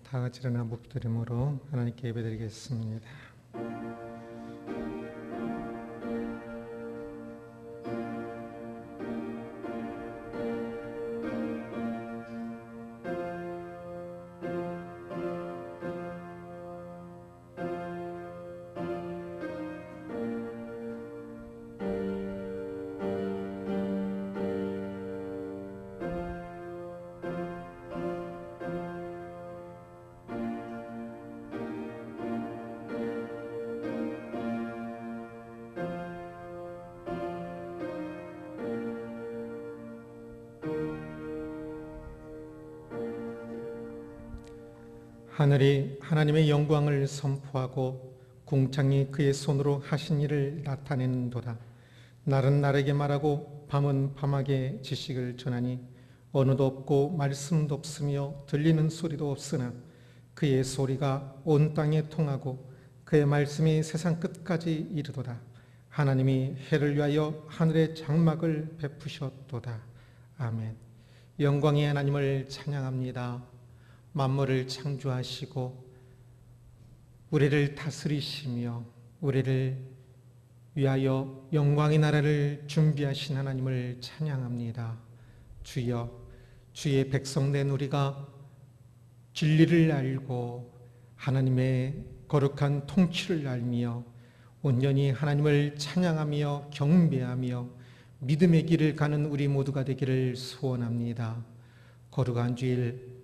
다 같이 일어나 묵드림으로 하나님께 예배드리겠습니다. 하늘이 하나님의 영광을 선포하고 궁창이 그의 손으로 하신 일을 나타내는도다. 날은 날에게 말하고 밤은 밤에게 지식을 전하니 언어도 없고 말씀도 없으며 들리는 소리도 없으나 그의 소리가 온 땅에 통하고 그의 말씀이 세상 끝까지 이르도다. 하나님이 해를 위하여 하늘의 장막을 베푸셨도다. 아멘. 영광의 하나님을 찬양합니다. 만물을 창조하시고 우리를 다스리시며 우리를 위하여 영광의 나라를 준비하신 하나님을 찬양합니다. 주여, 주의 백성된 우리가 진리를 알고 하나님의 거룩한 통치를 알며 온전히 하나님을 찬양하며 경배하며 믿음의 길을 가는 우리 모두가 되기를 소원합니다. 거룩한 주일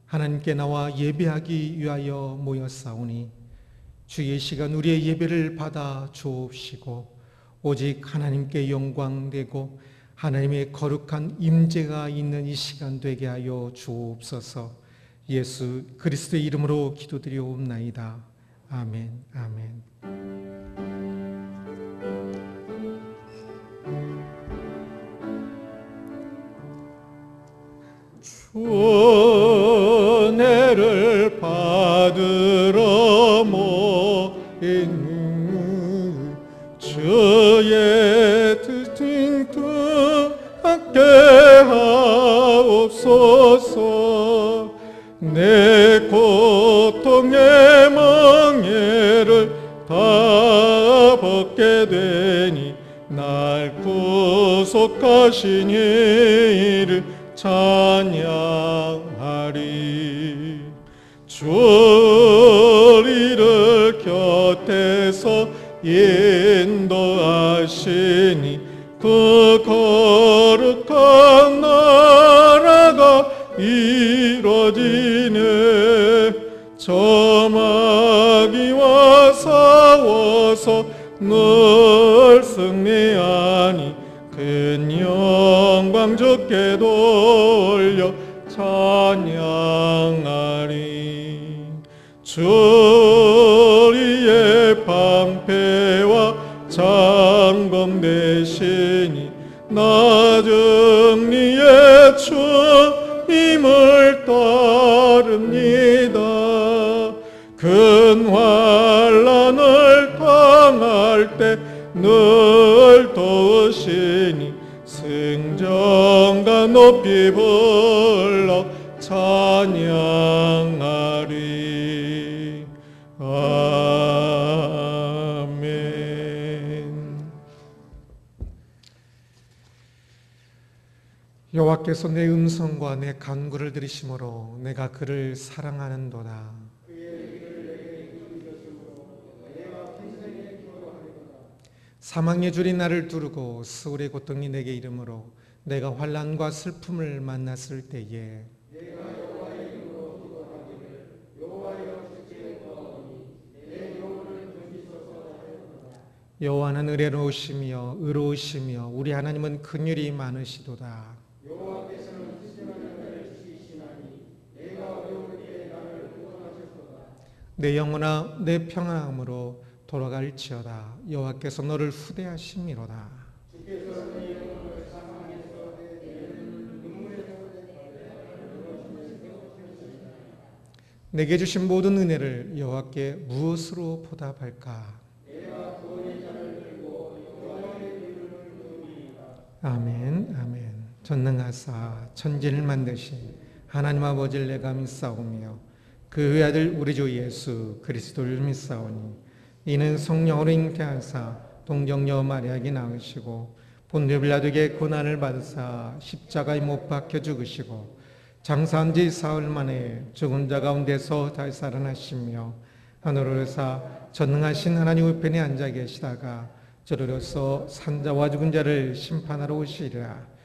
하나님께 나와 예배하기 위하여 모였사오니 주의 시간 우리의 예배를 받아 주옵시고 오직 하나님께 영광되고 하나님의 거룩한 임재가 있는 이 시간 되게 하여 주옵소서. 예수 그리스도의 이름으로 기도드리옵나이다. 아멘. 아멘. 은혜를 받으러 모인 주의 뜻을 함께 하옵소서. 내 고통의 멍에를 다 벗게 되니 날 구속하신 이를 찬양하리. 주 우리를 곁에서 인도하시니 그 거룩한 나라가 이루어지네. 저 마귀와 싸워서 늘 승리하니 큰 영광 주께 돌려 찬양하리. 주 우리의 방패와 장검 되시니 나 정리의 주님을 따릅니다. 큰 환난을 당할 때 늘 도우시니 승전과 높이 불러 찬양하리. 아멘. 여호와께서 내 음성과 내 간구를 들으심으로 내가 그를 사랑하는도다. 사망의 줄이 나를 두르고 스울의 고통이 내게 이르므로 내가 환난과 슬픔을 만났을 때에 여호와는 의로우시며 의로우시며 우리 하나님은 긍휼이 많으시도다. 내 영혼아 내 평안함으로 돌아갈지어다. 여호와께서 너를 후대하심이로다. 내게 주신 모든 은혜를 여호와께 무엇으로 보답할까? 아멘. 아멘. 전능하사 천지를 만드신 하나님 아버지를 내가 믿사오며 그 아들 우리 주 예수 그리스도를 믿사오니 이는 성령으로 잉태하사 동정녀 마리아에게 낳으시고 본디오 빌라도에게 고난을 받으사 십자가에 못 박혀 죽으시고 장사한 지 사흘 만에 죽은 자 가운데서 다시 살아나시며 하늘로 오르사 전능하신 하나님 우편에 앉아 계시다가 저리로서 산자와 죽은 자를 심판하러 오시리라.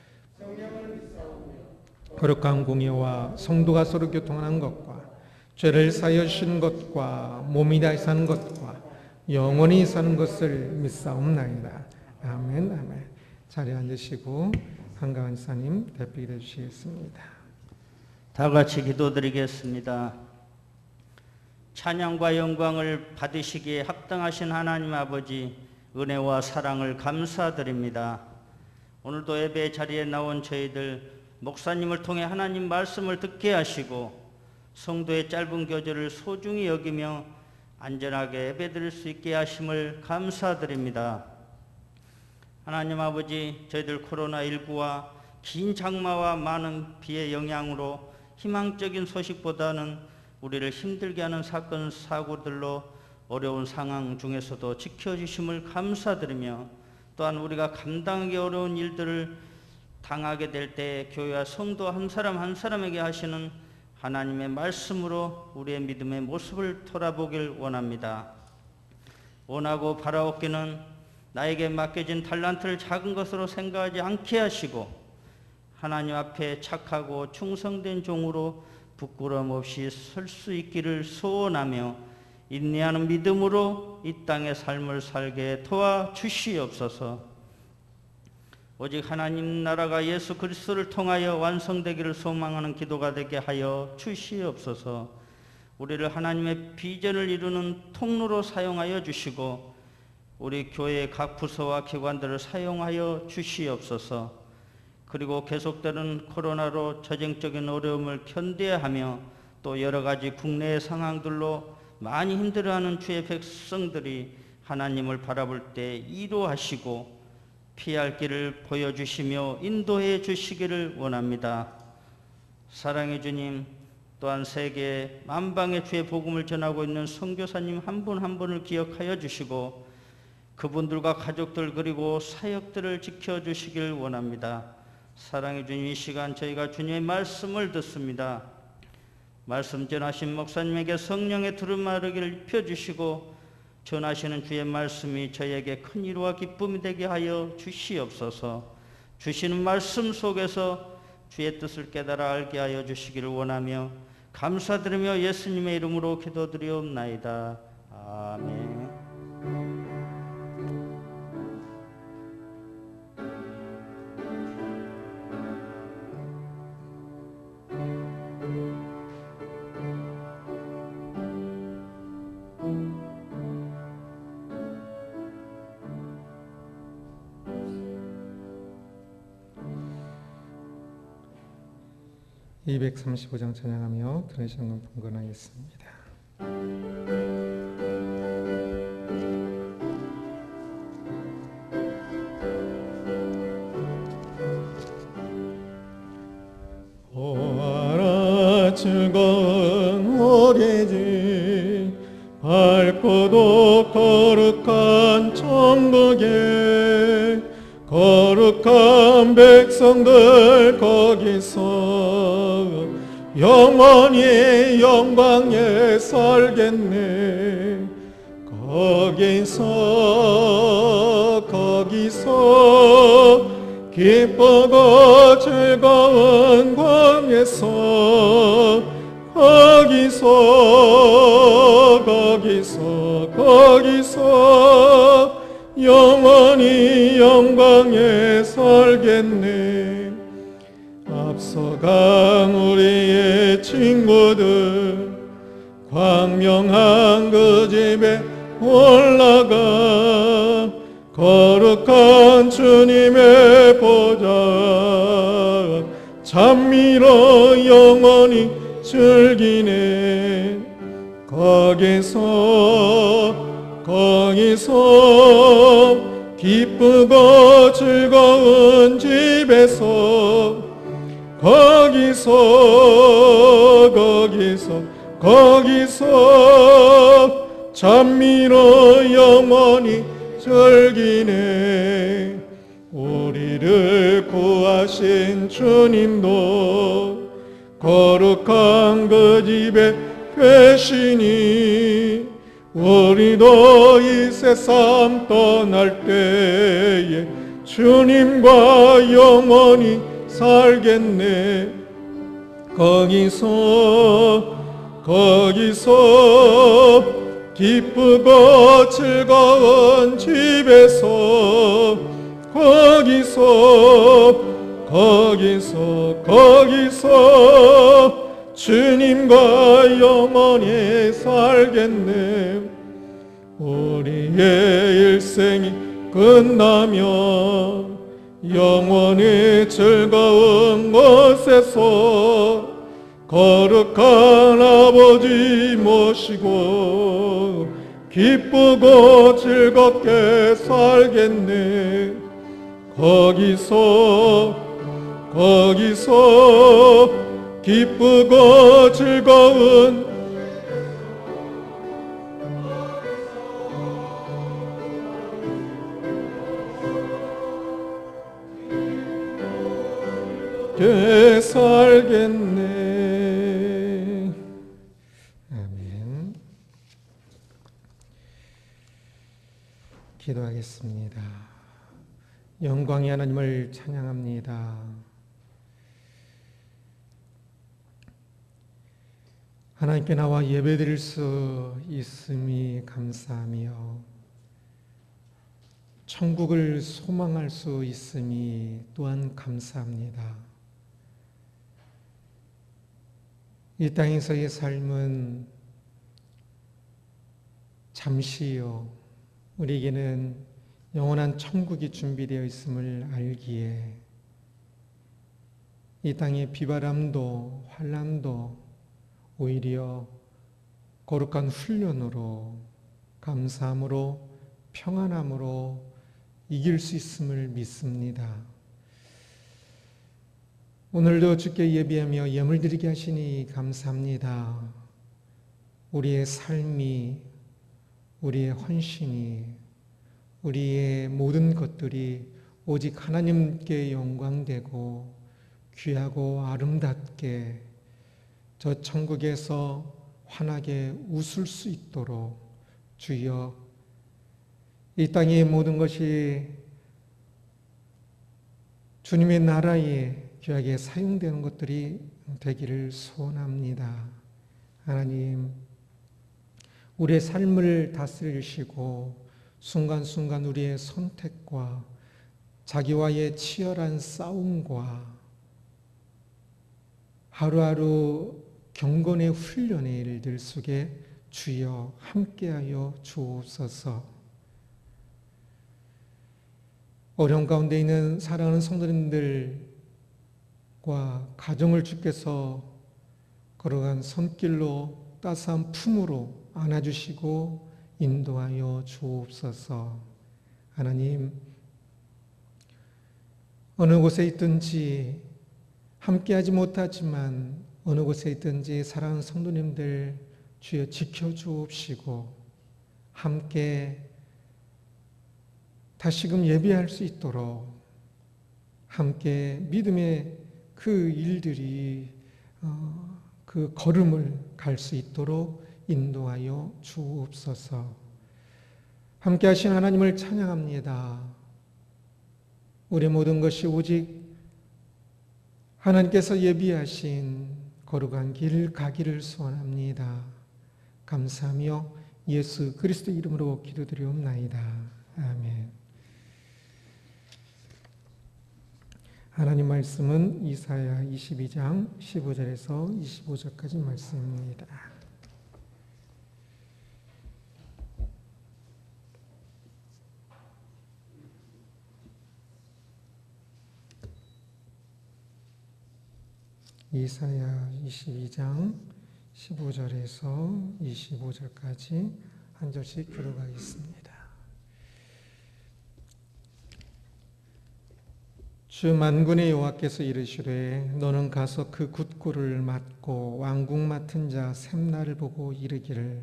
거룩한 공의와 성도가 서로 교통하는 것과 죄를 사하여 주시는 것과 몸이 다시 사는 것과 영원히 사는 것을 믿사옵나이다. 아멘. 아멘. 자리에 앉으시고 한가한 지사님 대표기도 해주시겠습니다. 다 같이 기도드리겠습니다. 찬양과 영광을 받으시기에 합당하신 하나님 아버지, 은혜와 사랑을 감사드립니다. 오늘도 예배 자리에 나온 저희들 목사님을 통해 하나님 말씀을 듣게 하시고 성도의 짧은 교제를 소중히 여기며 안전하게 예배드릴 수 있게 하심을 감사드립니다. 하나님 아버지, 저희들 코로나19와 긴 장마와 많은 비의 영향으로 희망적인 소식보다는 우리를 힘들게 하는 사건 사고들로 어려운 상황 중에서도 지켜주심을 감사드리며 또한 우리가 감당하기 어려운 일들을 당하게 될 때 교회와 성도 한 사람 한 사람에게 하시는 하나님의 말씀으로 우리의 믿음의 모습을 돌아보길 원합니다. 원하고 바라옵기는 나에게 맡겨진 달란트를 작은 것으로 생각하지 않게 하시고 하나님 앞에 착하고 충성된 종으로 부끄러움 없이 설 수 있기를 소원하며 인내하는 믿음으로 이 땅의 삶을 살게 도와주시옵소서. 오직 하나님 나라가 예수 그리스도를 통하여 완성되기를 소망하는 기도가 되게 하여 주시옵소서. 우리를 하나님의 비전을 이루는 통로로 사용하여 주시고 우리 교회의 각 부서와 기관들을 사용하여 주시옵소서. 그리고 계속되는 코로나로 재정적인 어려움을 견뎌야 하며 또 여러 가지 국내의 상황들로 많이 힘들어하는 주의 백성들이 하나님을 바라볼 때 이루하시고 피할 길을 보여주시며 인도해 주시기를 원합니다. 사랑의 주님, 또한 세계 만방의 주의 복음을 전하고 있는 선교사님 한 분 한 분을 기억하여 주시고 그분들과 가족들 그리고 사역들을 지켜주시길 원합니다. 사랑의 주님, 이 시간 저희가 주님의 말씀을 듣습니다. 말씀 전하신 목사님에게 성령의 두루마리를 입혀주시고 전하시는 주의 말씀이 저에게 큰 위로와 기쁨이 되게 하여 주시옵소서. 주시는 말씀 속에서 주의 뜻을 깨달아 알게 하여 주시기를 원하며 감사드리며 예수님의 이름으로 기도드리옵나이다. 아멘. 235장 찬양하며 들으시는 분건하겠습니다. 보아라 즐거운 오래지 밝고도 거룩한 천국에 거룩한 백성들 거기서 영원히 영광에 살겠네. 거기서 기쁘고 즐거운 광에서 거기서 영원히 영광에 살겠네. 앞서간 우리의 친구들 광명한 그 집에 올라가 거룩한 주님의 보좌 찬미로 영원히 즐기네. 거기서 기쁘고 즐거운 집에서 거기서 거기서 찬미로 영원히 즐기네. 우리를 구하신 주님도 거룩한 그 집에 계시니 우리도 이 세상 떠날 때에 주님과 영원히 살겠네. 거기서 기쁘고 즐거운 집에서 거기서 주님과 영원히 살겠네. 우리의 일생이 끝나면 영원히 즐거운 곳에서 거룩한 아버지 모시고 기쁘고 즐겁게 살겠네. 거기서 기쁘고 즐거운 게 살겠네. 아멘. 기도하겠습니다. 영광의 하나님을 찬양합니다. 하나님께 나와 예배드릴 수 있음이 감사하며 천국을 소망할 수 있음이 또한 감사합니다. 이 땅에서의 삶은 잠시요, 우리에게는 영원한 천국이 준비되어 있음을 알기에 이 땅의 비바람도 환난도 오히려 거룩한 훈련으로, 감사함으로, 평안함으로 이길 수 있음을 믿습니다. 오늘도 주께 예배하며 예물 드리게 하시니 감사합니다. 우리의 삶이, 우리의 헌신이, 우리의 모든 것들이 오직 하나님께 영광되고 귀하고 아름답게 저 천국에서 환하게 웃을 수 있도록 주여 이 땅의 모든 것이 주님의 나라에 귀하게 사용되는 것들이 되기를 소원합니다. 하나님, 우리의 삶을 다스리시고 순간순간 우리의 선택과 자기와의 치열한 싸움과 하루하루 경건의 훈련의 일들 속에 주여 함께하여 주옵소서. 어려운 가운데 있는 사랑하는 성도님들과 가정을 주께서 걸어간 손길로 따스한 품으로 안아주시고 인도하여 주옵소서. 하나님, 어느 곳에 있든지 함께하지 못하지만 어느 곳에 있든지 사랑하는 성도님들 주여 지켜주옵시고 함께 다시금 예배할 수 있도록 함께 믿음의 그 일들이 그 걸음을 갈 수 있도록 인도하여 주옵소서. 함께 하신 하나님을 찬양합니다. 우리의 모든 것이 오직 하나님께서 예비하신 거룩한 길 가기를 소원합니다. 감사하며 예수 그리스도 이름으로 기도드리옵나이다. 아멘. 하나님 말씀은 이사야 22장 15절에서 25절까지 말씀입니다. 이사야 22장 15절에서 25절까지 한 절씩 들어가겠습니다. 주 만군의 여호와께서 이르시되 너는 가서 그 굿골을 맡고 왕궁 맡은 자 샘나를 보고 이르기를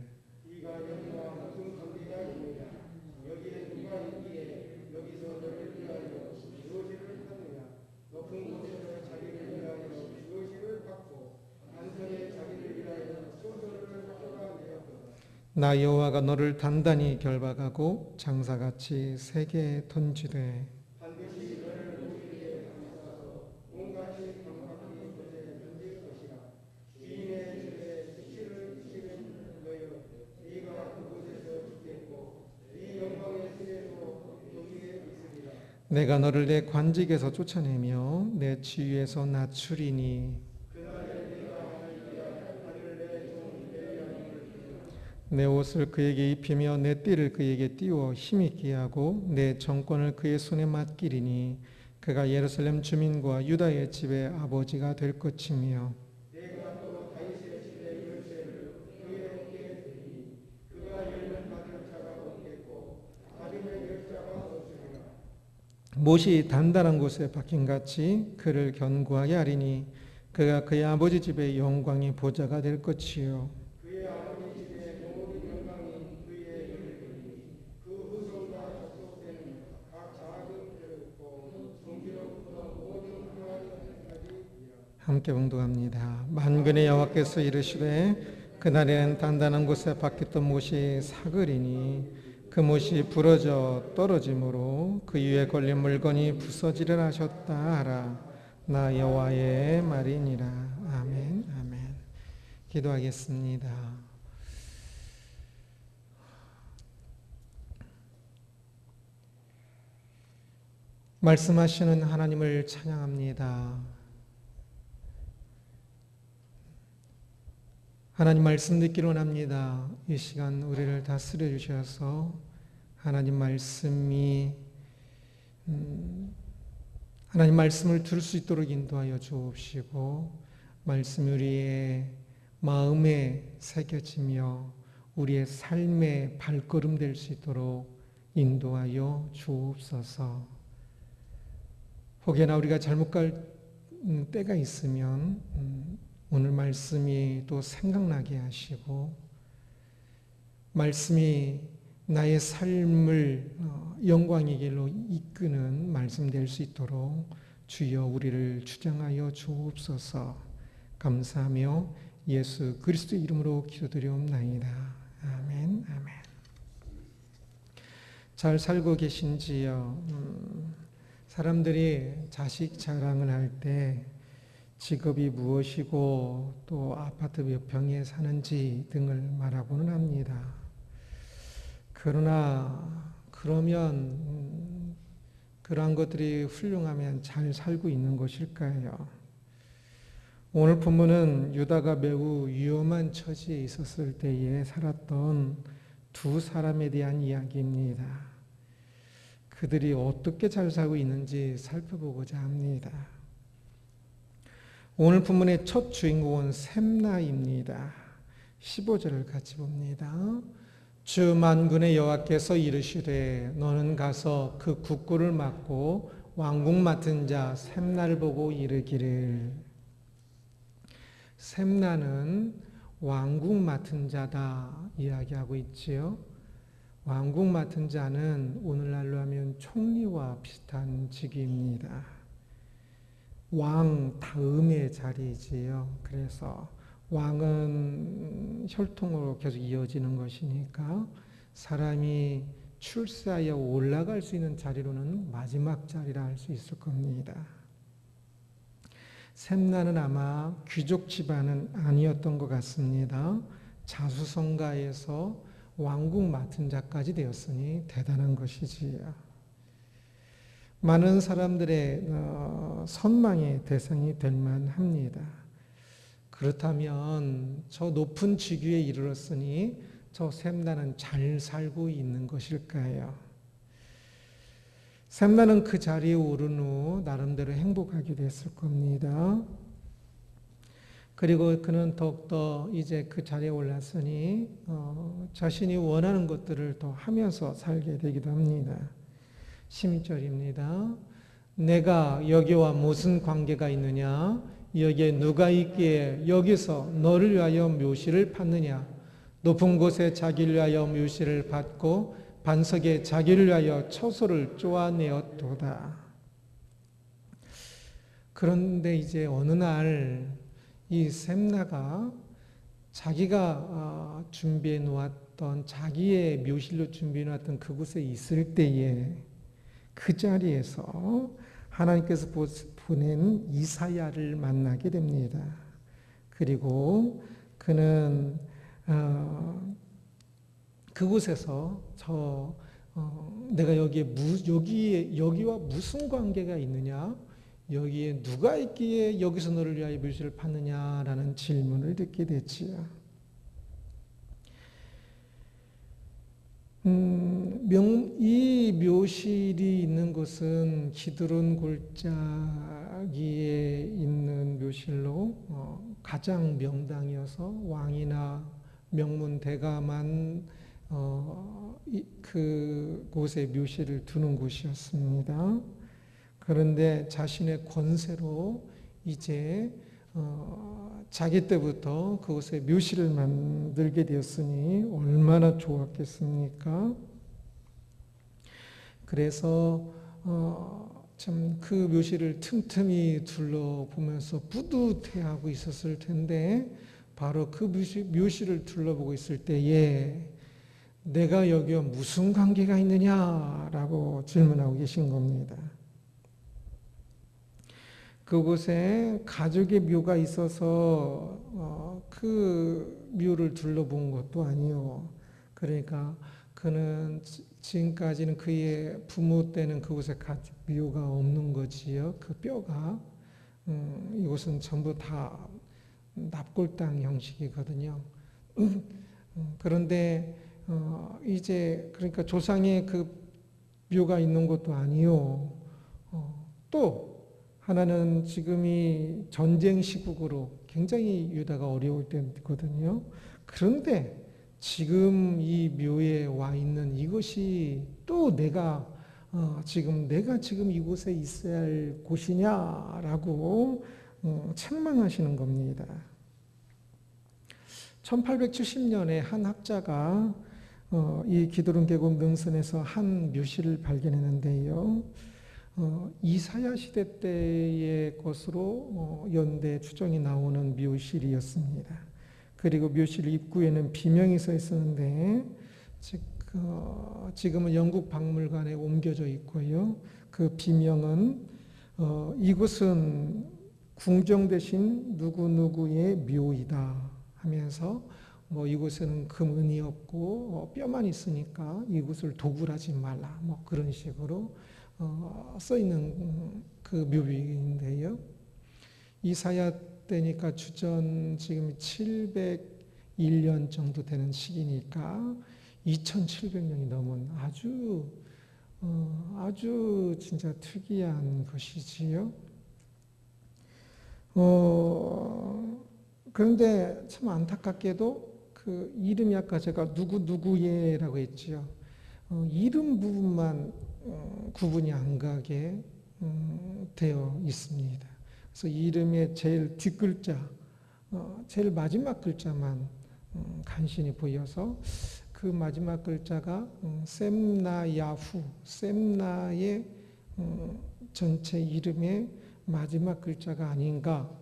나 여호와가 너를 단단히 결박하고 장사같이 세게 던지되 내가 너를 내 관직에서 쫓아내며 내 지위에서 낮추리니 내 옷을 그에게 입히며 내 띠를 그에게 띄워 힘있게 하고 내 정권을 그의 손에 맡기리니 그가 예루살렘 주민과 유다의 집의 아버지가 될 것이며 못이 단단한 곳에 박힌같이 그를 견고하게 하리니 그가 그의 아버지 집의 영광이 보좌가 될 것이요 함께 봉독합니다. 만군의 여호와께서 이르시되 그날에는 단단한 곳에 박혔던 못이 사그리니 그 못이 부러져 떨어짐으로 그 위에 걸린 물건이 부서지려 하셨다 하라. 나 여호와의 말이니라. 아멘. 아멘. 기도하겠습니다. 말씀하시는 하나님을 찬양합니다. 하나님 말씀 듣기로 원합니다. 이 시간 우리를 다스려 주셔서 하나님 말씀을 들을 수 있도록 인도하여 주옵시고 말씀이 우리의 마음에 새겨지며 우리의 삶의 발걸음 될 수 있도록 인도하여 주옵소서. 혹여나 우리가 잘못 갈 때가 있으면 오늘 말씀이 또 생각나게 하시고 말씀이 나의 삶을 영광의 길로 이끄는 말씀 될 수 있도록 주여 우리를 주장하여 주옵소서. 감사하며 예수 그리스도의 이름으로 기도드리옵나이다. 아멘. 아멘. 잘 살고 계신지요? 사람들이 자식 자랑을 할 때 직업이 무엇이고 또 아파트 몇 평에 사는지 등을 말하고는 합니다. 그러면 그러한 것들이 훌륭하면 잘 살고 있는 것일까요? 오늘 본문은 유다가 매우 위험한 처지에 있었을 때에 살았던 두 사람에 대한 이야기입니다. 그들이 어떻게 잘 살고 있는지 살펴보고자 합니다. 오늘 본문의 첫 주인공은 샘나입니다. 15절을 같이 봅니다. 주 만군의 여호와께서 이르시되 너는 가서 그 국고를 맡고 왕궁 맡은 자 샘나를 보고 이르기를. 샘나는 왕궁 맡은 자다 이야기하고 있지요. 왕궁 맡은 자는 오늘날로 하면 총리와 비슷한 직위입니다. 왕 다음의 자리지요. 그래서 왕은 혈통으로 계속 이어지는 것이니까 사람이 출세하여 올라갈 수 있는 자리로는 마지막 자리라 할 수 있을 겁니다. 샘나는 아마 귀족 집안은 아니었던 것 같습니다. 자수성가에서 왕궁 맡은 자까지 되었으니 대단한 것이지요. 많은 사람들의 선망의 대상이 될 만합니다. 그렇다면 저 높은 직위에 이르렀으니 저 샘나는 잘 살고 있는 것일까요? 샘나는 그 자리에 오른 후 나름대로 행복하게 됐을 겁니다. 그리고 그는 더욱더 이제 그 자리에 올랐으니 자신이 원하는 것들을 더 하면서 살게 되기도 합니다. 12절입니다. 내가 여기와 무슨 관계가 있느냐? 여기에 누가 있기에 여기서 너를 위하여 묘시를 받느냐? 높은 곳에 자기를 위하여 묘시를 받고 반석에 자기를 위하여 처소를 쪼아내었도다. 그런데 이제 어느 날 이 셈나가 자기가 준비해 놓았던 자기의 묘실로 준비해 놓았던 그곳에 있을 때에 그 자리에서 하나님께서 보낸 이사야를 만나게 됩니다. 그리고 그는 그곳에서 내가 여기와 무슨 관계가 있느냐? 여기에 누가 있기에 여기서 너를 위하여 묘시를 받느냐라는 질문을 듣게 됐지요. 이 묘실이 있는 곳은 기드론 골짜기에 있는 묘실로 가장 명당이어서 왕이나 명문 대가만 그곳에 묘실을 두는 곳이었습니다. 그런데 자신의 권세로 이제 자기 때부터 그곳에 묘실을 만들게 되었으니 얼마나 좋았겠습니까? 그래서 참 그 묘실을 틈틈이 둘러보면서 뿌듯해하고 있었을 텐데 바로 그 묘실을 둘러보고 있을 때에 내가 여기와 무슨 관계가 있느냐라고 질문하고 계신 겁니다. 그곳에 가족의 묘가 있어서 그 묘를 둘러본 것도 아니요. 그러니까 그는 지금까지는 그의 부모 때는 그곳에 묘가 없는 거지요. 그 뼈가 이곳은 전부 다 납골당 형식이거든요. 그런데 이제 그러니까 조상의 그 묘가 있는 것도 아니요. 또 하나는 지금이 전쟁 시국으로 굉장히 유다가 어려울 때거든요. 그런데 지금 이 묘에 와 있는 이것이 또 내가 지금 이곳에 있어야 할 곳이냐라고 책망하시는 겁니다. 1870년에 한 학자가 이 기드론 계곡 능선에서 한 묘실을 발견했는데요. 이사야 시대 때의 것으로 연대 추정이 나오는 묘실이었습니다. 그리고 묘실 입구에는 비명이 서 있었는데 지금은 영국 박물관에 옮겨져 있고요. 그 비명은 이곳은 궁정 대신 누구누구의 묘이다 하면서 이곳에는 금은이 없고 뼈만 있으니까 이곳을 도굴하지 말라 그런 식으로 써 있는 그 묘비인데요. 이사야 때니까 주전 지금 701년 정도 되는 시기니까 2700년이 넘은 아주 진짜 특이한 것이지요. 그런데 참 안타깝게도 그 이름이 아까 제가 누구예라고 했지요. 이름 부분만 구분이 안 가게 되어 있습니다. 그래서 이름의 제일 뒷글자, 제일 마지막 글자만 간신히 보여서 그 마지막 글자가 셈나야후, 셈나의 전체 이름의 마지막 글자가 아닌가라고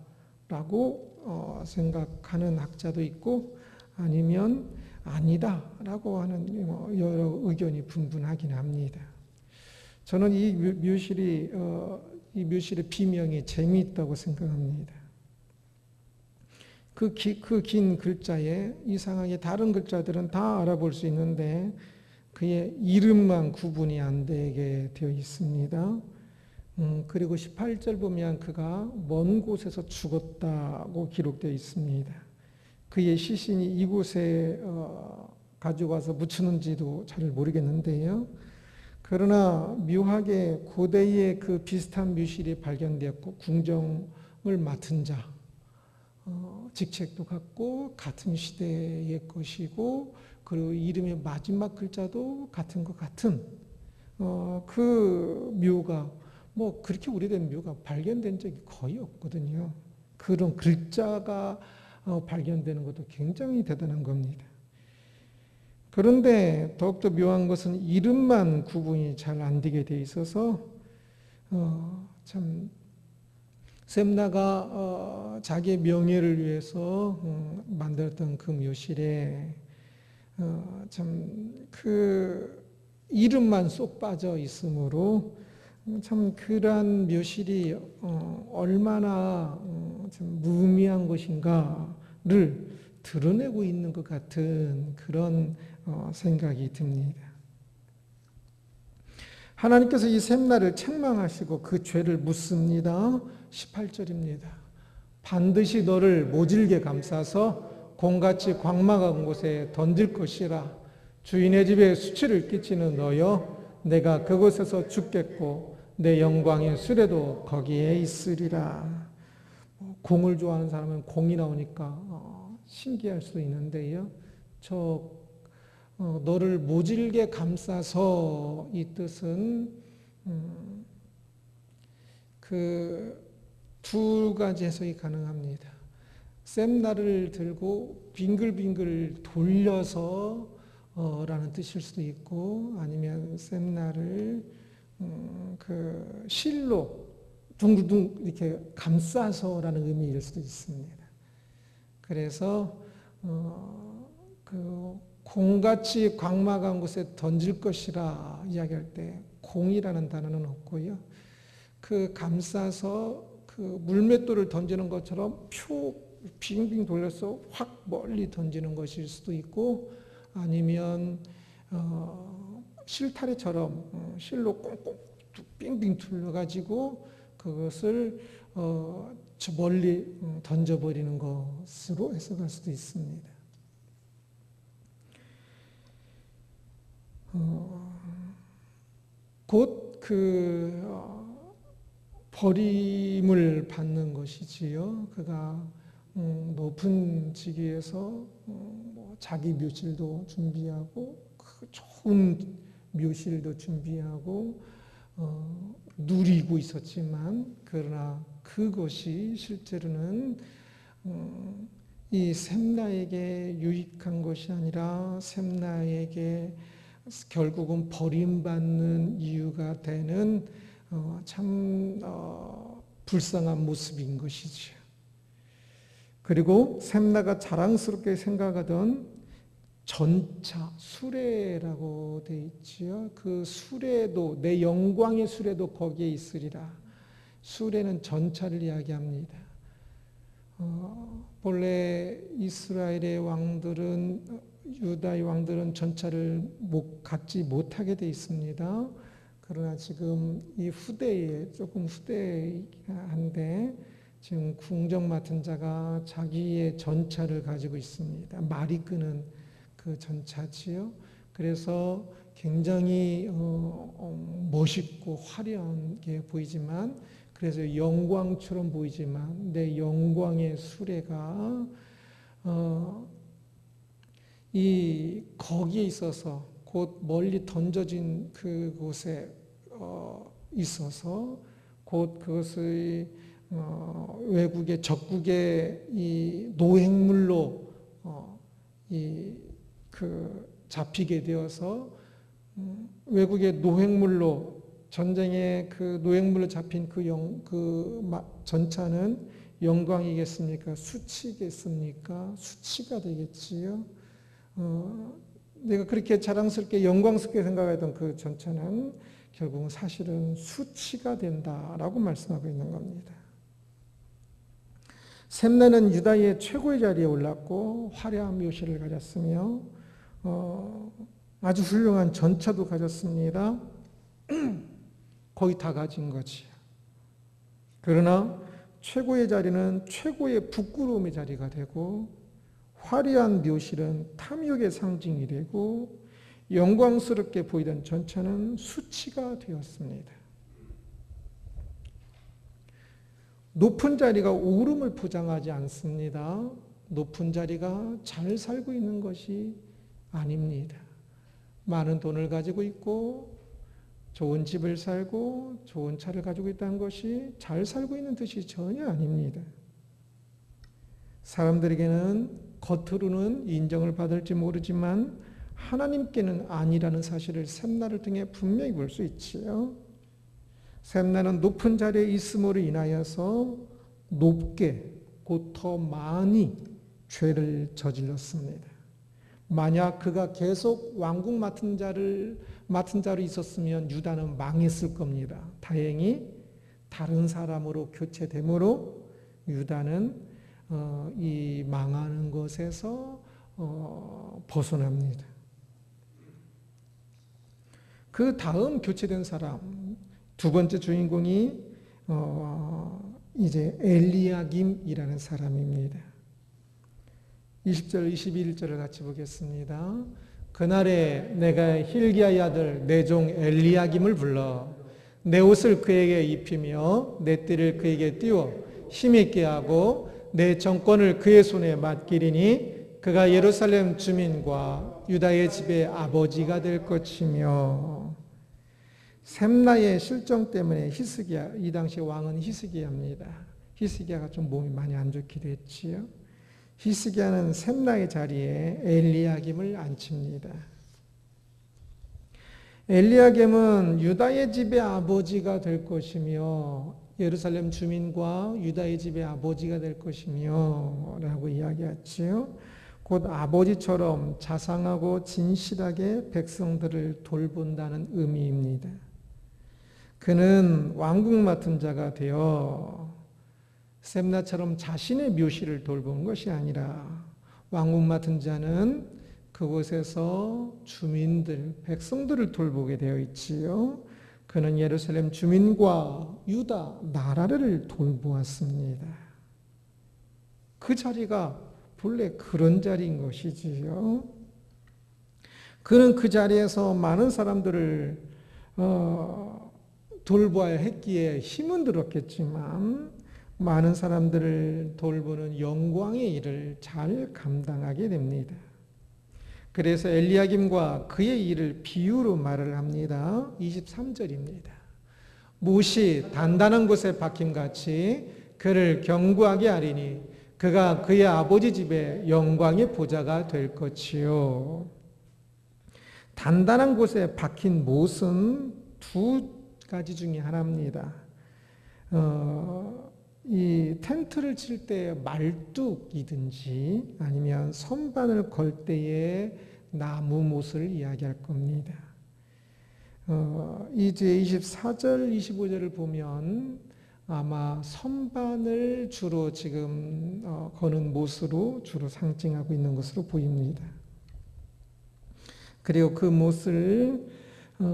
생각하는 학자도 있고 아니면 아니다라고 하는 여러 의견이 분분하긴 합니다. 저는 이 묘실의 비명이 재미있다고 생각합니다. 그 긴 글자에 이상하게 다른 글자들은 다 알아볼 수 있는데 그의 이름만 구분이 안 되게 되어 있습니다. 그리고 18절 보면 그가 먼 곳에서 죽었다고 기록되어 있습니다. 그의 시신이 이곳에 가져와서 묻히는지도 잘 모르겠는데요. 그러나 묘하게 고대의 그 비슷한 묘실이 발견되었고 궁정을 맡은 자, 직책도 같고 같은 시대의 것이고 그리고 이름의 마지막 글자도 같은 것 같은 그 묘가 뭐 그렇게 오래된 묘가 발견된 적이 거의 없거든요. 그런 글자가 발견되는 것도 굉장히 대단한 겁니다. 그런데 더욱더 묘한 것은 이름만 구분이 잘 안 되게 돼 있어서 참 셈나가 자기의 명예를 위해서 만들었던 그 묘실에 참 그 이름만 쏙 빠져 있으므로 참 그러한 묘실이 얼마나 참 무의미한 것인가를 드러내고 있는 것 같은 그런 생각이 듭니다. 하나님께서 이 셈나를 책망하시고 그 죄를 묻습니다. 18절입니다. 반드시 너를 모질게 감싸서 곰같이 광막한 곳에 던질 것이라. 주인의 집에 수치를 끼치는 너여, 내가 그곳에서 죽겠고 내 영광의 수레도 거기에 있으리라. 공을 좋아하는 사람은 공이 나오니까 신기할 수도 있는데요. 너를 모질게 감싸서 이 뜻은 그 두 가지 해석이 가능합니다. 셈나를 들고 빙글빙글 돌려서 라는 뜻일 수도 있고, 아니면 셈나를 그 실로 둥글둥 이렇게 감싸서라는 의미일 수도 있습니다. 그래서 그 공같이 광막한 곳에 던질 것이라 이야기할 때 공이라는 단어는 없고요. 그 감싸서 그 물맷돌을 던지는 것처럼 빙빙 돌려서 확 멀리 던지는 것일 수도 있고, 아니면 실타래처럼 실로 꽁꽁 빙빙 둘러가지고 그것을 저 멀리 던져버리는 것으로 해석할 수도 있습니다. 곧 버림을 받는 것이지요. 그가 높은 직위에서 자기 묘실도 준비하고 좋은 묘실도 준비하고 누리고 있었지만, 그러나 그것이 실제로는 이 셈나에게 유익한 것이 아니라 셈나에게 결국은 버림받는 이유가 되는 참 불쌍한 모습인 것이죠. 그리고 셈나가 자랑스럽게 생각하던 전차, 수레라고 되어 있지요. 그 수레도, 내 영광의 수레도 거기에 있으리라. 수레는 전차를 이야기합니다. 본래 이스라엘의 왕들은, 유다의 왕들은 전차를 갖지 못하게 되어 있습니다. 그러나 지금 이 후대에, 조금 후대한데, 지금 궁정 맡은 자가 자기의 전차를 가지고 있습니다. 말이 끄는 그 전차지요. 그래서 굉장히 멋있고 화려하게 보이지만, 그래서 영광처럼 보이지만, 내 영광의 수레가 거기에 있어서, 곧 멀리 던져진 그곳에 있어서, 곧 그것의 외국의 적국의 이 노획물로 잡히게 되어서, 외국의 노획물로, 전쟁에 그 노획물로 잡힌 전차는 영광이겠습니까? 수치겠습니까? 수치가 되겠지요. 내가 그렇게 자랑스럽게 영광스럽게 생각했던 그 전차는 결국은 사실은 수치가 된다라고 말씀하고 있는 겁니다. 셈나는 유다의 최고의 자리에 올랐고 화려한 묘실을 가졌으며 아주 훌륭한 전차도 가졌습니다. 거의 다 가진 거지요. 그러나 최고의 자리는 최고의 부끄러움의 자리가 되고, 화려한 묘실은 탐욕의 상징이 되고, 영광스럽게 보이던 전차는 수치가 되었습니다. 높은 자리가 오름을 보장하지 않습니다. 높은 자리가 잘 살고 있는 것이 아닙니다. 많은 돈을 가지고 있고 좋은 집을 살고 좋은 차를 가지고 있다는 것이 잘 살고 있는 뜻이 전혀 아닙니다. 사람들에게는 겉으로는 인정을 받을지 모르지만 하나님께는 아니라는 사실을 샘나를 통해 분명히 볼 수 있지요. 샘나는 높은 자리에 있음으로 인하여서 높게 곧 더 많이 죄를 저질렀습니다. 만약 그가 계속 왕국 맡은 자로 있었으면 유다는 망했을 겁니다. 다행히 다른 사람으로 교체됨으로 유다는 이 망하는 것에서 벗어납니다. 그 다음 교체된 사람, 두 번째 주인공이 이제 엘리야김이라는 사람입니다. 20절, 21절을 같이 보겠습니다. 그날에 내가 hil기야의 아들 내 종 엘리야김을 불러 내 옷을 그에게 입히며 내 띠를 그에게 띄워 힘있게 하고 내 정권을 그의 손에 맡기리니 그가 예루살렘 주민과 유다의 집의 아버지가 될 것이며. 셈나의 실정 때문에 히스기야, 이 당시 왕은 히스기야입니다. 히스기야가 좀 몸이 많이 안 좋기도 했지요. 히스기야는 셈나의 자리에 엘리야김을 앉힙니다. 엘리야김은 유다의 집의 아버지가 될 것이며 예루살렘 주민과 유다의 집의 아버지가 될 것이며 라고 이야기했지요. 곧 아버지처럼 자상하고 진실하게 백성들을 돌본다는 의미입니다. 그는 왕국 맡은 자가 되어 셈나처럼 자신의 묘실을 돌본 것이 아니라 왕국 맡은 자는 그곳에서 주민들, 백성들을 돌보게 되어 있지요. 그는 예루살렘 주민과 유다 나라를 돌보았습니다. 그 자리가 본래 그런 자리인 것이지요. 그는 그 자리에서 많은 사람들을 돌보아야 했기에 힘은 들었겠지만 많은 사람들을 돌보는 영광의 일을 잘 감당하게 됩니다. 그래서 엘리야김과 그의 일을 비유로 말을 합니다. 23절입니다. 못이 단단한 곳에 박힘같이 그를 견고하게 하리니 그가 그의 아버지 집에 영광의 보좌가 될 것이요. 단단한 곳에 박힌 못은 두 가지 중에 하나입니다. 이 텐트를 칠 때 말뚝이든지 아니면 선반을 걸 때의 나무 못을 이야기할 겁니다. 이제 24절, 25절을 보면 아마 선반을 주로 지금 거는 못으로 주로 상징하고 있는 것으로 보입니다. 그리고 그 못을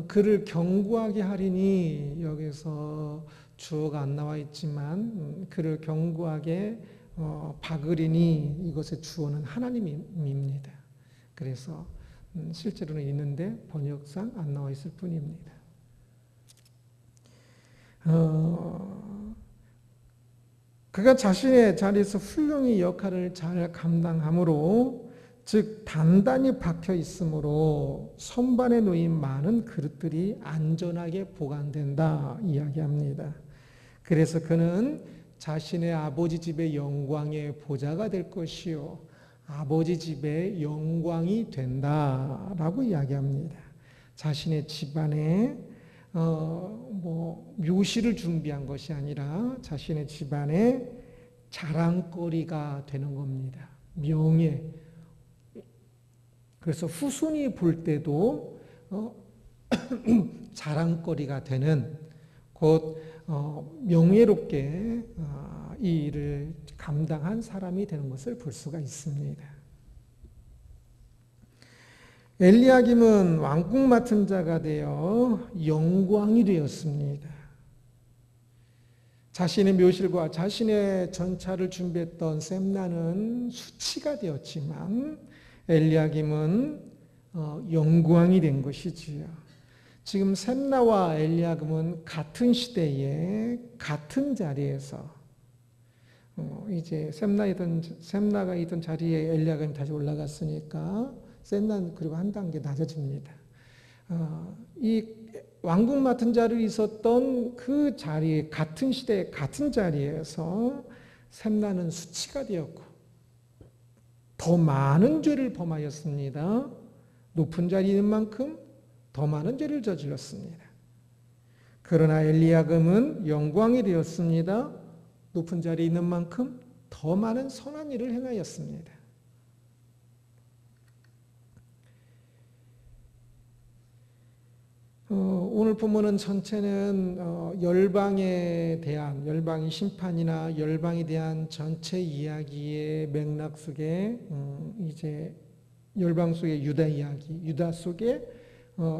그를 견고하게 하리니 여기서 주어가 안 나와 있지만 그를 견고하게 박으리니 이것의 주어는 하나님입니다. 그래서 실제로는 있는데 번역상 안 나와 있을 뿐입니다. 그가 자신의 자리에서 훌륭히 역할을 잘 감당함으로 즉 단단히 박혀 있으므로 선반에 놓인 많은 그릇들이 안전하게 보관된다 이야기합니다. 그래서 그는 자신의 아버지 집의 영광의 보좌가 될 것이요 아버지 집의 영광이 된다라고 이야기합니다. 자신의 집안에 묘실을 준비한 것이 아니라 자신의 집안에 자랑거리가 되는 겁니다. 명예. 그래서 후손이 볼 때도 자랑거리가 되는 곧 명예롭게 이 일을 감당한 사람이 되는 것을 볼 수가 있습니다. 엘리야김은 왕국 맡은 자가 되어 영광이 되었습니다. 자신의 묘실과 자신의 전차를 준비했던 셈나는 수치가 되었지만 엘리야김은 영광이 된 것이지요. 지금 셈나와 엘리야김은 같은 시대에 같은 자리에서 이제 셈나가 있던 자리에 엘리야김이 다시 올라갔으니까 셈나는 그리고 한 단계 낮아집니다. 이 왕궁 맡은 자리에 있었던 그 자리에, 같은 시대 같은 자리에서 샘나는 수치가 되었고 더 많은 죄를 범하였습니다. 높은 자리에 있는 만큼 더 많은 죄를 저질렀습니다. 그러나 엘리야금은 영광이 되었습니다. 높은 자리에 있는 만큼 더 많은 선한 일을 행하였습니다. 오늘 본문은 전체는 열방에 대한, 열방의 심판이나 열방에 대한 전체 이야기의 맥락 속에 이제 열방 속의 유다 이야기, 유다 속에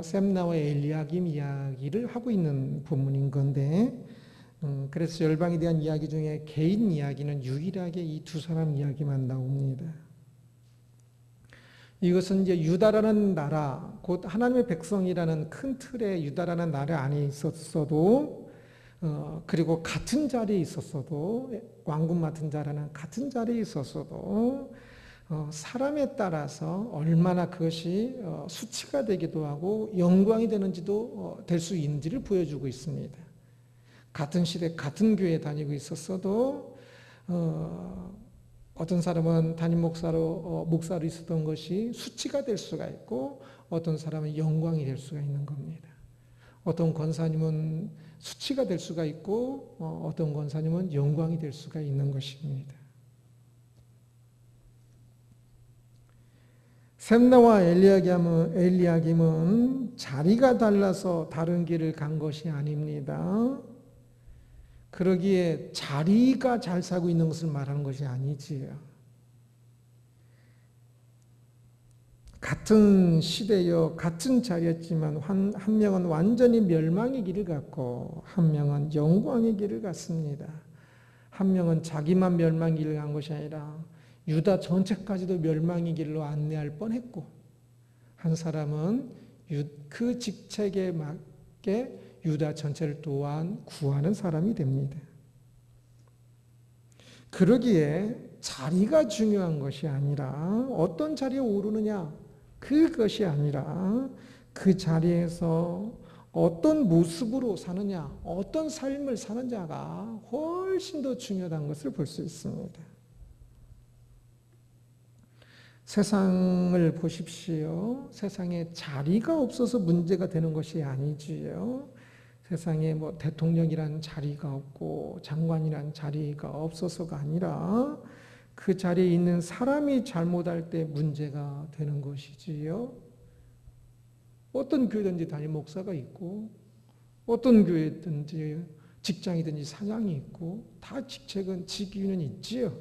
셈나와 엘리야김 이야기를 하고 있는 본문인 건데, 그래서 열방에 대한 이야기 중에 개인 이야기는 유일하게 이 두 사람 이야기만 나옵니다. 이것은 이제 유다라는 나라, 곧 하나님의 백성이라는 큰 틀의 유다라는 나라 안에 있었어도, 그리고 같은 자리에 있었어도, 왕궁 맡은 자라는 같은 자리에 있었어도, 사람에 따라서 얼마나 그것이 수치가 되기도 하고 영광이 되는지도 될 수 있는지를 보여주고 있습니다. 같은 시대 같은 교회에 다니고 있었어도 어떤 사람은 담임 목사로 있었던 것이 수치가 될 수가 있고 어떤 사람은 영광이 될 수가 있는 겁니다. 어떤 권사님은 수치가 될 수가 있고 어떤 권사님은 영광이 될 수가 있는 것입니다. 셈나와 엘리야김은 자리가 달라서 다른 길을 간 것이 아닙니다. 그러기에 자리가 잘 살고 있는 것을 말하는 것이 아니지요. 같은 시대여 같은 자리였지만 한 명은 완전히 멸망의 길을 갔고 한 명은 영광의 길을 갔습니다. 한 명은 자기만 멸망의 길을 간 것이 아니라 유다 전체까지도 멸망의 길로 안내할 뻔했고 한 사람은 그 직책에 맞게 유다 전체를 또한 구하는 사람이 됩니다. 그러기에 자리가 중요한 것이 아니라 어떤 자리에 오르느냐 그것이 아니라 그 자리에서 어떤 모습으로 사느냐 어떤 삶을 사느냐가 훨씬 더 중요한 것을 볼 수 있습니다. 세상을 보십시오. 세상에 자리가 없어서 문제가 되는 것이 아니지요. 세상에 뭐 대통령이라는 자리가 없고 장관이라는 자리가 없어서가 아니라 그 자리에 있는 사람이 잘못할 때 문제가 되는 것이지요. 어떤 교회든지 담임 목사가 있고 어떤 교회든지 직장이든지 사장이 있고 다 직책은 직위는 있지요.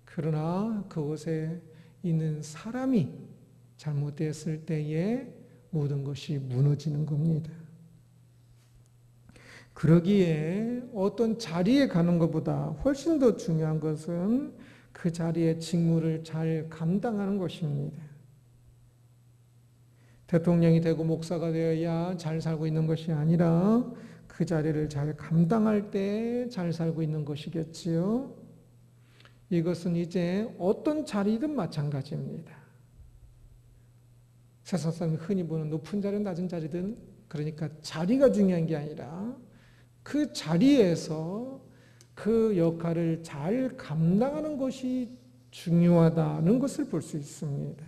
그러나 그것에 있는 사람이 잘못됐을 때에 모든 것이 무너지는 겁니다. 그러기에 어떤 자리에 가는 것보다 훨씬 더 중요한 것은 그 자리의 직무를 잘 감당하는 것입니다. 대통령이 되고 목사가 되어야 잘 살고 있는 것이 아니라 그 자리를 잘 감당할 때 잘 살고 있는 것이겠지요. 이것은 이제 어떤 자리든 마찬가지입니다. 세상 사람이 흔히 보는 높은 자리든 낮은 자리든 그러니까 자리가 중요한 게 아니라 그 자리에서 그 역할을 잘 감당하는 것이 중요하다는 것을 볼 수 있습니다.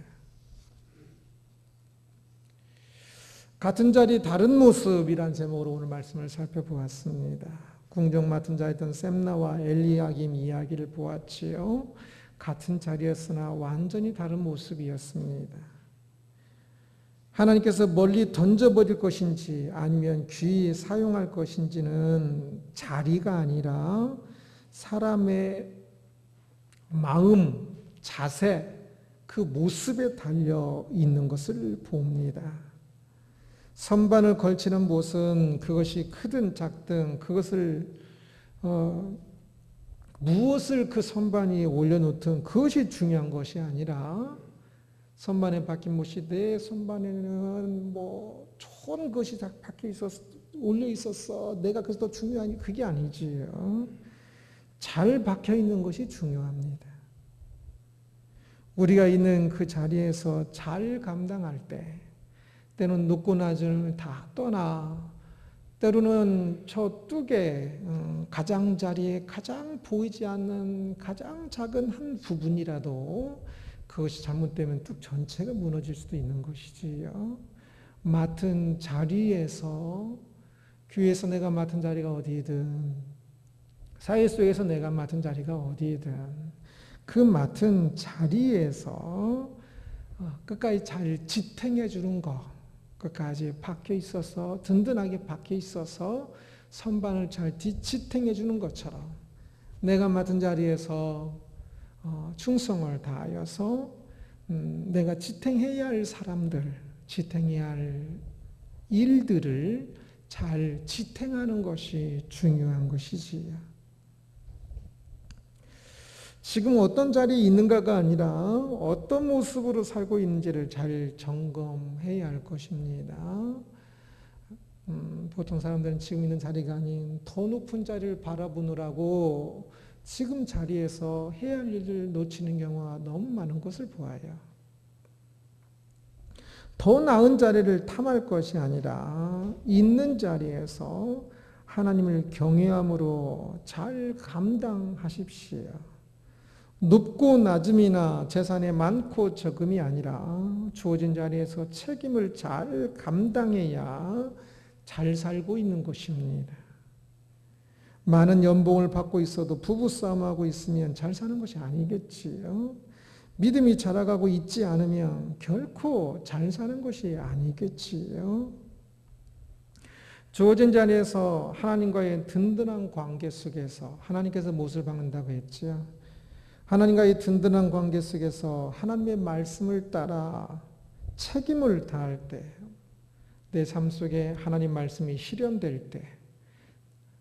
같은 자리 다른 모습이란 제목으로 오늘 말씀을 살펴보았습니다. 궁정 맡은 자였던 셈나와 엘리야김 이야기를 보았지요. 같은 자리였으나 완전히 다른 모습이었습니다. 하나님께서 멀리 던져버릴 것인지 아니면 귀히 사용할 것인지는 자리가 아니라 사람의 마음, 자세, 그 모습에 달려 있는 것을 봅니다. 선반을 걸치는 못은 그것이 크든 작든 그것을 무엇을 그 선반 위에 올려놓든 그것이 중요한 것이 아니라 선반에 박힌 못이 내 선반에는 뭐 좋은 것이 다 박혀 있었어, 올려 있었어. 내가 그래서 더 중요하니 그게 아니지요. 잘 박혀 있는 것이 중요합니다. 우리가 있는 그 자리에서 잘 감당할 때 때는 높고 낮을 다 떠나 때로는 저 뚝에 가장자리에 가장 보이지 않는 가장 작은 한 부분이라도 그것이 잘못되면 뚝 전체가 무너질 수도 있는 것이지요. 맡은 자리에서, 교회에서 내가 맡은 자리가 어디든, 사회 속에서 내가 맡은 자리가 어디든, 그 맡은 자리에서 끝까지 잘 지탱해 주는 것, 끝까지 박혀 있어서, 든든하게 박혀 있어서 선반을 잘 지탱해 주는 것처럼 내가 맡은 자리에서 충성을 다하여서 내가 지탱해야 할 사람들, 지탱해야 할 일들을 잘 지탱하는 것이 중요한 것이지요. 지금 어떤 자리에 있는가가 아니라 어떤 모습으로 살고 있는지를 잘 점검해야 할 것입니다. 보통 사람들은 지금 있는 자리가 아닌 더 높은 자리를 바라보느라고 지금 자리에서 해야 할 일을 놓치는 경우가 너무 많은 것을 보아요. 더 나은 자리를 탐할 것이 아니라 있는 자리에서 하나님을 경외함으로 잘 감당하십시오. 높고 낮음이나 재산의 많고 적음이 아니라 주어진 자리에서 책임을 잘 감당해야 잘 살고 있는 것입니다. 많은 연봉을 받고 있어도 부부싸움하고 있으면 잘 사는 것이 아니겠지요. 믿음이 자라가고 있지 않으면 결코 잘 사는 것이 아니겠지요. 주어진 자리에서 하나님과의 든든한 관계 속에서 하나님께서 못을 박는다고 했지요. 하나님과의 든든한 관계 속에서 하나님의 말씀을 따라 책임을 다할 때, 내 삶 속에 하나님 말씀이 실현될 때,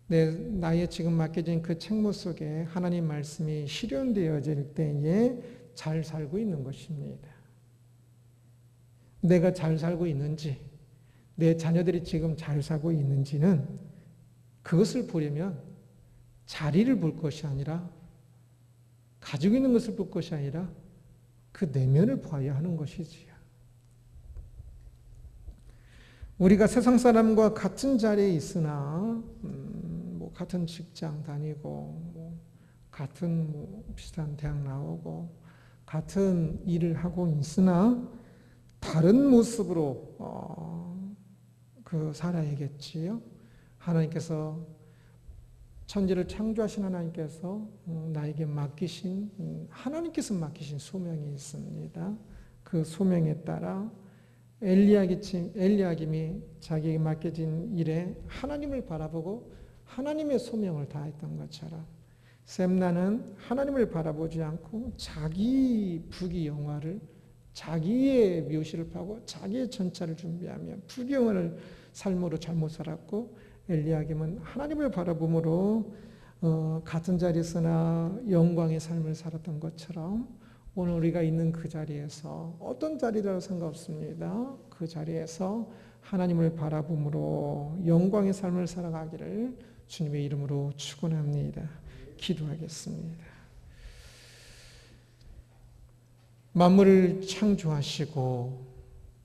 나의 지금 맡겨진 그 책무 속에 하나님 말씀이 실현되어질 때에 잘 살고 있는 것입니다. 내가 잘 살고 있는지, 내 자녀들이 지금 잘 살고 있는지는 그것을 보려면 자리를 볼 것이 아니라, 가지고 있는 것을 볼 것이 아니라 그 내면을 봐야 하는 것이지요. 우리가 세상 사람과 같은 자리에 있으나 같은 직장 다니고 같은 비슷한 대학 나오고 같은 일을 하고 있으나 다른 모습으로 살아야겠지요. 하나님께서 천지를 창조하신 하나님께서 나에게 하나님께서 맡기신 소명이 있습니다. 그 소명에 따라 엘리야김이 자기에게 맡겨진 일에 하나님을 바라보고 하나님의 소명을 다했던 것처럼 셈나는 하나님을 바라보지 않고 자기 부귀영화를, 자기의 묘시를 파고 자기의 전차를 준비하며 부귀영화를 삶으로 잘못 살았고, 엘리야김은 하나님을 바라봄으로 같은 자리에서나 영광의 삶을 살았던 것처럼 오늘 우리가 있는 그 자리에서 어떤 자리라도 상관없습니다. 그 자리에서 하나님을 바라봄으로 영광의 삶을 살아가기를 주님의 이름으로 축원합니다. 기도하겠습니다. 만물을 창조하시고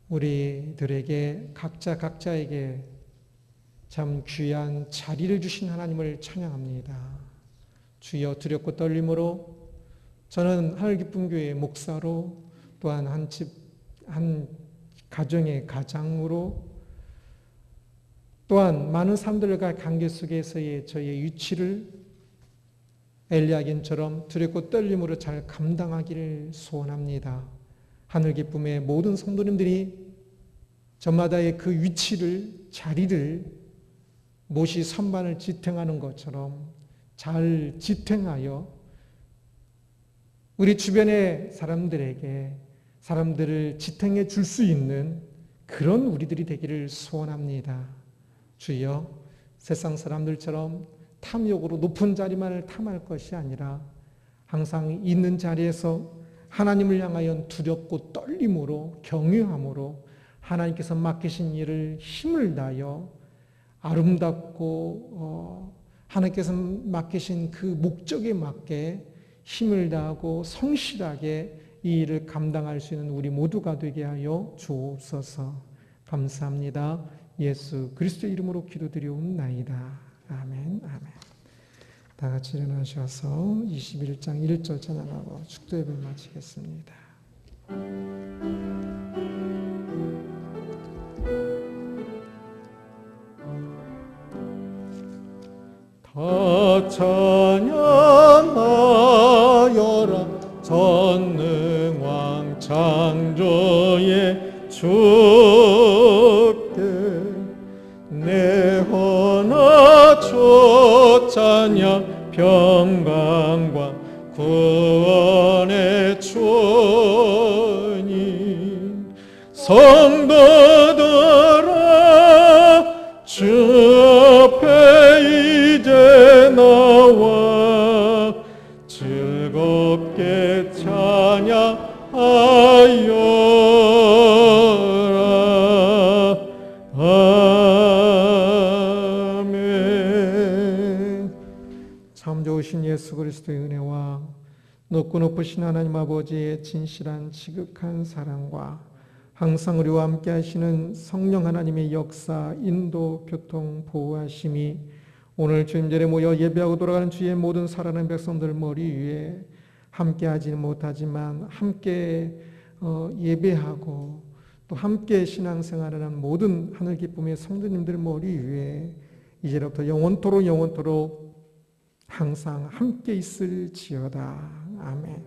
우리들에게 각자에게 참 귀한 자리를 주신 하나님을 찬양합니다. 주여, 두렵고 떨림으로 저는 하늘기쁨교회 목사로, 또한 한 가정의 가장으로, 또한 많은 사람들과 관계 속에서의 저의 위치를 엘리야김처럼 두렵고 떨림으로 잘 감당하기를 소원합니다. 하늘기쁨의 모든 성도님들이 저마다의 그 위치를, 자리를 못이 선반을 지탱하는 것처럼 잘 지탱하여 우리 주변의 사람들을 지탱해 줄 수 있는 그런 우리들이 되기를 소원합니다. 주여, 세상 사람들처럼 탐욕으로 높은 자리만을 탐할 것이 아니라 항상 있는 자리에서 하나님을 향하여 두렵고 떨림으로, 경외함으로 하나님께서 맡기신 일을 힘을 다하여 아름답고 하나님께서 맡기신 그 목적에 맞게 힘을 다하고 성실하게 이 일을 감당할 수 있는 우리 모두가 되게 하여 주옵소서. 감사합니다. 예수 그리스도의 이름으로 기도드리옵나이다. 아멘. 아멘. 다 같이 일어나셔서 21장 1절 찬양하고 축도 예배를 마치겠습니다. 다 찬양하여라 전능왕 창조의 주께 내 허나 쫓아냐 평강과 구원의 주님 성도들아 주 앞에 이제 나와 즐겁게 찬양하여라. 아멘. 참 좋으신 예수 그리스도의 은혜와 높고 높으신 하나님 아버지의 진실한 지극한 사랑과 항상 우리와 함께 하시는 성령 하나님의 역사, 인도, 교통, 보호하심이 오늘 주임절에 모여 예배하고 돌아가는 주의 모든 살아난 백성들 머리 위에 함께 하지는 못하지만 함께 예배하고 또 함께 신앙생활을 하는 모든 하늘 기쁨의 성도님들 머리 위에 이제부터 영원토록 항상 함께 있을지어다. 아멘.